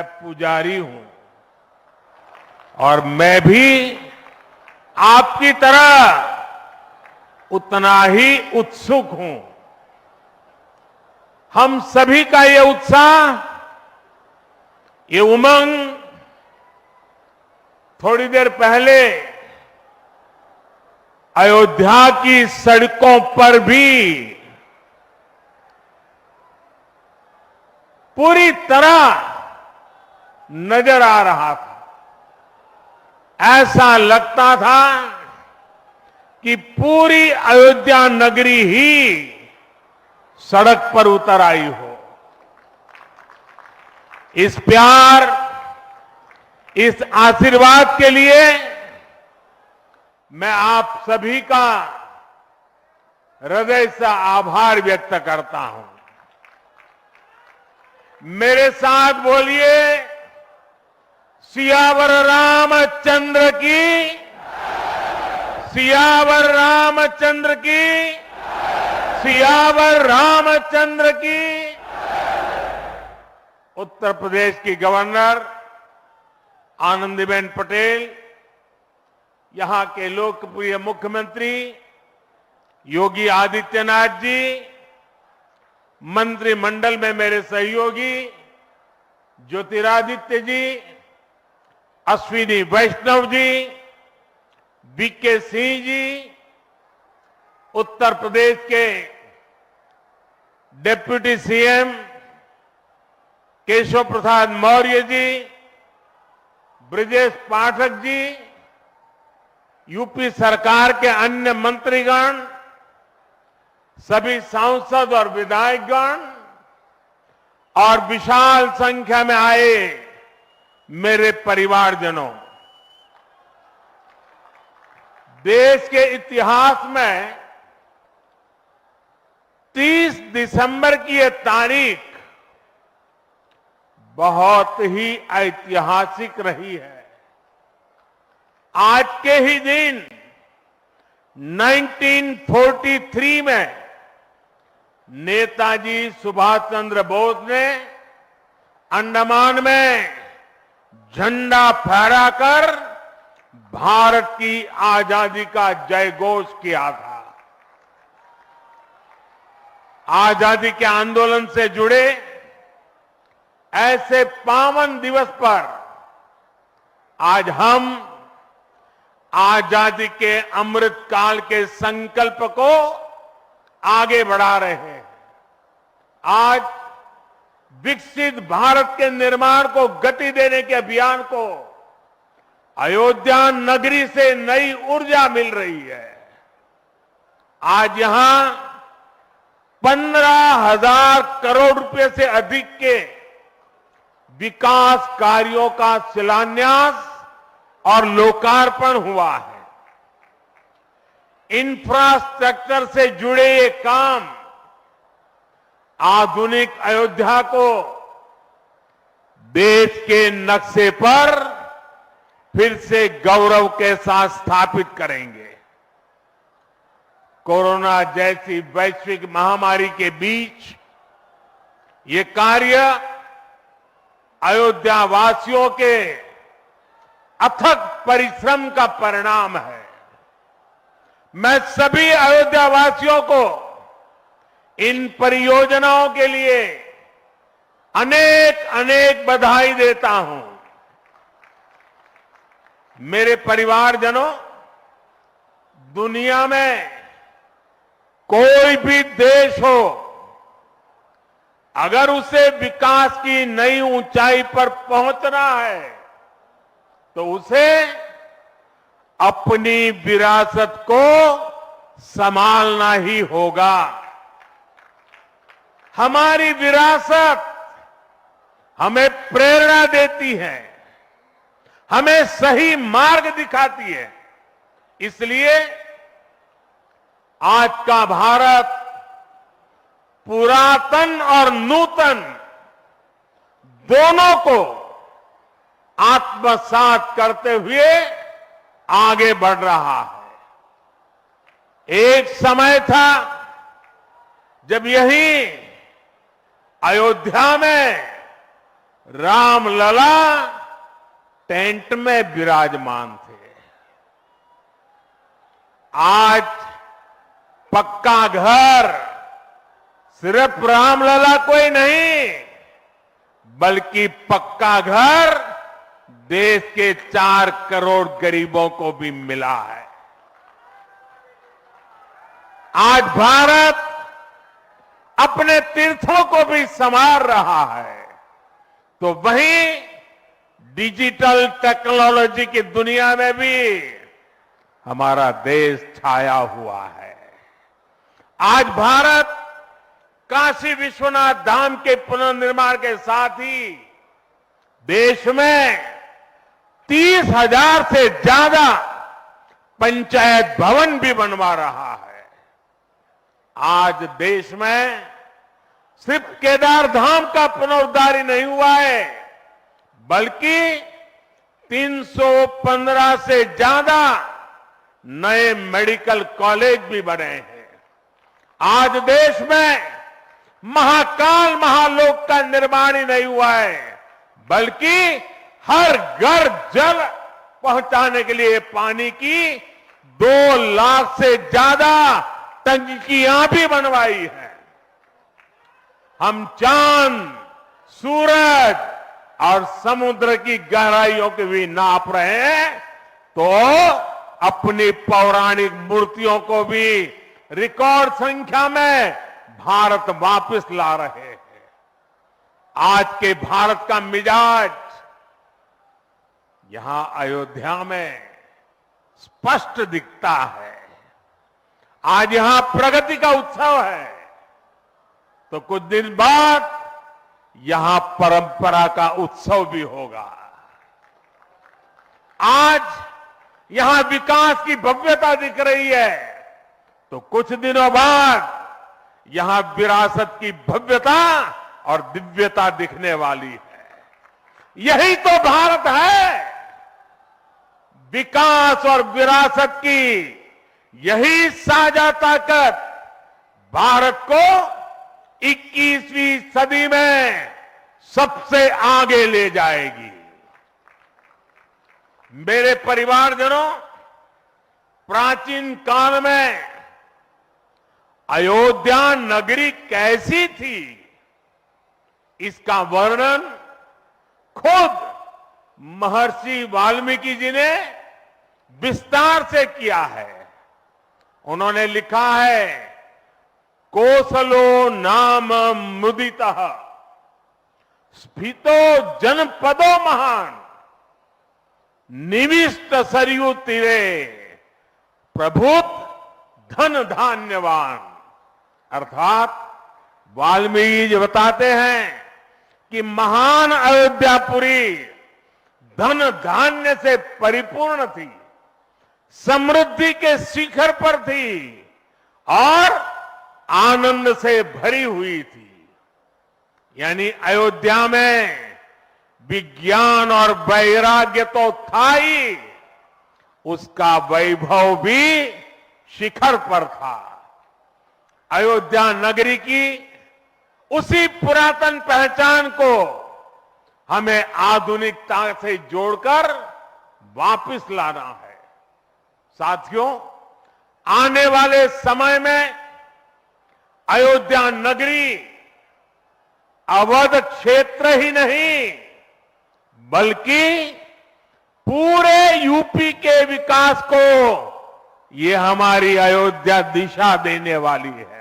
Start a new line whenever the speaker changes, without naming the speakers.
पुजारी हूं और मैं भी आपकी तरह उतना ही उत्सुक हूं। हम सभी का ये उत्साह, ये उमंग थोड़ी देर पहले अयोध्या की सड़कों पर भी पूरी तरह नजर आ रहा था। ऐसा लगता था कि पूरी अयोध्या नगरी ही सड़क पर उतर आई हो। इस प्यार, इस आशीर्वाद के लिए मैं आप सभी का हृदय से आभार व्यक्त करता हूं। मेरे साथ बोलिए, सियावर रामचंद्र की, सियावर रामचंद्र की, सियावर रामचंद्र की। उत्तर प्रदेश की गवर्नर आनंदीबेन पटेल, यहां के लोकप्रिय मुख्यमंत्री योगी आदित्यनाथ जी, मंत्रिमंडल में मेरे सहयोगी ज्योतिरादित्य जी, अश्विनी वैष्णव जी, बीके सिंह जी, उत्तर प्रदेश के deputy CM Keshav Prasad Maurya ji, Brajesh Pathak ji, UP सरकार के अन्य मंत्रीगण, सभी सांसद और विधायकगण और विशाल संख्या में आए मेरे परिवारजनों, देश के इतिहास में 30 दिसंबर की यह तारीख बहुत ही ऐतिहासिक रही है। आज के ही दिन 1943 में नेताजी सुभाष चंद्र बोस ने अंडमान में झंडा फहराकर भारत की आजादी का जयघोष किया था। आजादी के आंदोलन से जुड़े ऐसे पावन दिवस पर आज हम आजादी के अमृत काल के संकल्प को आगे बढ़ा रहे हैं। आज विकसित भारत के निर्माण को गति देने के अभियान को अयोध्या नगरी से नई ऊर्जा मिल रही है। आज यहां 15,000 करोड़ रुपए से अधिक के विकास कार्यों का शिलान्यास और लोकार्पण हुआ है। इंफ्रास्ट्रक्चर से जुड़े ये काम आधुनिक अयोध्या को देश के नक्शे पर फिर से गौरव के साथ स्थापित करेंगे। कोरोना जैसी वैश्विक महामारी के बीच ये कार्य अयोध्या वासियों के अथक परिश्रम का परिणाम है। मैं सभी अयोध्या वासियों को इन परियोजनाओं के लिए अनेक अनेक बधाई देता हूं। मेरे परिवारजनों, दुनिया में कोई भी देश हो, अगर उसे विकास की नई ऊंचाई पर पहुंचना है तो उसे अपनी विरासत को संभालना ही होगा। हमारी विरासत हमें प्रेरणा देती है, हमें सही मार्ग दिखाती है। इसलिए आज का भारत पुरातन और नूतन दोनों को आत्मसात करते हुए आगे बढ़ रहा है। एक समय था जब यही अयोध्या में रामलला टेंट में विराजमान थे। आज पक्का घर सिर्फ रामलला को ही नहीं, बल्कि पक्का घर देश के 4 करोड़ गरीबों को भी मिला है। आज भारत अपने तीर्थों को भी संवार रहा है, तो वहीं डिजिटल टेक्नोलॉजी की दुनिया में भी हमारा देश छाया हुआ है। आज भारत काशी विश्वनाथ धाम के पुनर्निर्माण के साथ ही देश में 30,000 से ज्यादा पंचायत भवन भी बनवा रहा है। आज देश में सिर्फ केदार धाम का पुनरुद्धार ही नहीं हुआ है, बल्कि 315 से ज्यादा नए मेडिकल कॉलेज भी बने हैं। आज देश में महाकाल महालोक का निर्माण ही नहीं हुआ है, बल्कि हर घर जल पहुंचाने के लिए पानी की 2 लाख से ज्यादा टंकियां भी बनवाई है। हम चांद, सूरज और समुद्र की गहराइयों के भी नाप रहे हैं, तो अपनी पौराणिक मूर्तियों को भी रिकॉर्ड संख्या में भारत वापस ला रहे हैं। आज के भारत का मिजाज यहां अयोध्या में स्पष्ट दिखता है। आज यहां प्रगति का उत्सव है, तो कुछ दिन बाद यहां परंपरा का उत्सव भी होगा। आज यहां विकास की भव्यता दिख रही है, तो कुछ दिनों बाद यहां विरासत की भव्यता और दिव्यता दिखने वाली है। यही तो भारत है। विकास और विरासत की यही साझा ताकत भारत को 21वीं सदी में सबसे आगे ले जाएगी। मेरे परिवारजनों, प्राचीन काल में अयोध्या नगरी कैसी थी, इसका वर्णन खुद महर्षि वाल्मीकि जी ने विस्तार से किया है। उन्होंने लिखा है, कोसलो नाम मुदितः स्फीतो जनपदो महान निविष्ट सरयू तीरे प्रभुत धन धान्यवान। अर्थात वाल्मीकि जी बताते हैं कि महान अयोध्यापुरी धन धान्य से परिपूर्ण थी, समृद्धि के शिखर पर थी और आनंद से भरी हुई थी। यानी अयोध्या में विज्ञान और वैराग्य तो था ही, उसका वैभव भी शिखर पर था। अयोध्या नगरी की उसी पुरातन पहचान को हमें आधुनिकता से जोड़कर वापस लाना है। साथियों, आने वाले समय में अयोध्या नगरी अवध क्षेत्र ही नहीं, बल्कि पूरे यूपी के विकास को ये हमारी अयोध्या दिशा देने वाली है।